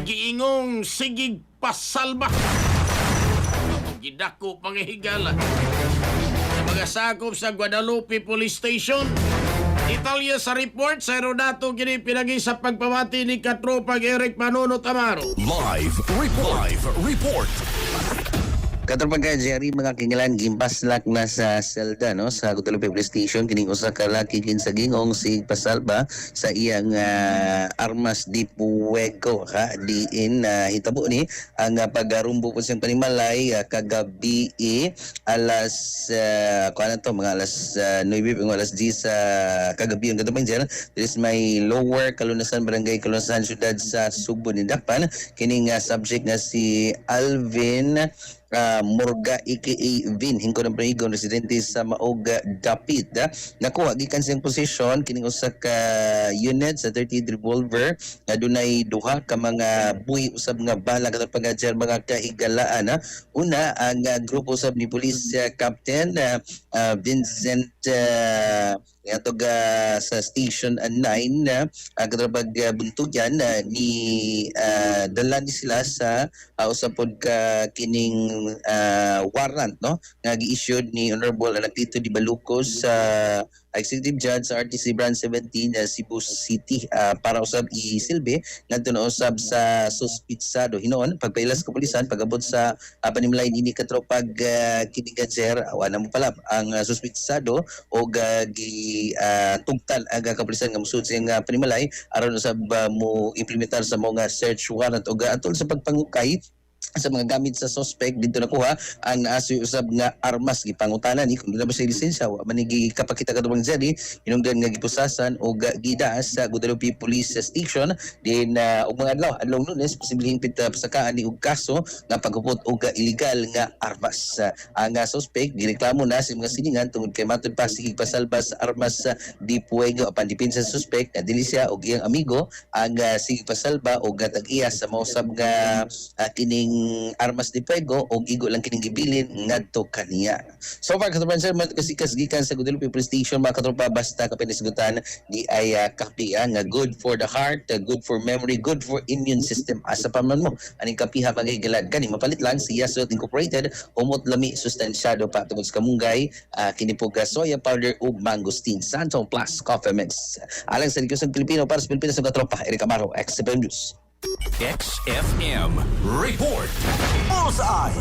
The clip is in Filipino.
giingong sigig pasalba. Gidako pangihigala. Sa mga sakop sa Guadalupe Police Station. Detalye sa report sa Herodato kini pinagi sa pagpamati ni Katropag Eric Manunot Amaro. Live report. Katropag ka, Jerry, mga kingilan, gimpaslak na sa selda, no? Sa Guadalupe Police Station, kining usa ka laki kinsagingong si pasalba sa iyang armas di puwego, ha? Diin hitabo ni ang pagarumbo po siyang panimalay kagabi alas, kuha na to, mga alas 9, alas 10 sa kagabi ang katapang dyan. This is may lower Kalunasan, Barangay Kalunasan, Syudad sa Subo ni Dakpan. Kining subject na si Alvin Morga aka Vin hingko ng Panigon, residente sa Maoga Dapit. Nakuha gikan siyang posisyon kining usa ka unit sa 30 revolver nga dunay duha ka mga buhi usab nga bala katong pag-adjar mga kahigalaan. Una ang grupo usab ni Police Captain Vincent atog sa Station 9 katong pagbuntugan ni dala ni sila sa usab pod ka kining warrant, no, nga gi-issued ni Honorable Anaclito Di Balucos sa Executive Judge sa RTC Branch 17 Cebu City para usab isilbi ngadto na usab sa suspitsado hinoon pagpailas sa kapulisan pag-abot sa panimlay ini katropag kinigadzer awan mo pala ang suspitsado o gi tugtan aga kapulisan nga musud siyang panimalay aron usab mo implementar sa mga search warrant o atol sa pagpangukay sa mga gamit sa suspect. Dito nakuha ang naasoy usab nga armas gipangutanan ni kung na ba siya lisensya wa man gikapakita kadtong Jerry hinungdan nga gipusasan o gidaas sa Guadalupe Police Station din og mga adlaw Lunes posibleng pasakaan ni og kaso nga paghupot og illegal nga armas. Ang suspect gireklamo na sa mga siningan tungod kay matud pa sigig pasalba sa armas di puwego apan depensa sa suspect na dili siya og iyang amigo ang sigig pasalba og tag-iya sa mausab nga kining armas di puwego o igo lang kining gibilin ngadto kaniya. So far katropa sir kasikas gikan sa Guadalupe Police Station mga katropa basta kapinisgutan di ay kapiha nga good for the heart, good for memory, good for immune system. Asa pa man mo aning kapiha paghigalad kani mapalit lang si Yasot Incorporated umot lami sustansyado pa tungod sa kamunggay kini po soya powder ug mangosteen Santon Plus Coffee Mix. Alang sa Likusang Pilipino para sa Pilipinas ng katropa Eric Amaro, XFM News. XFM report. Bullseye.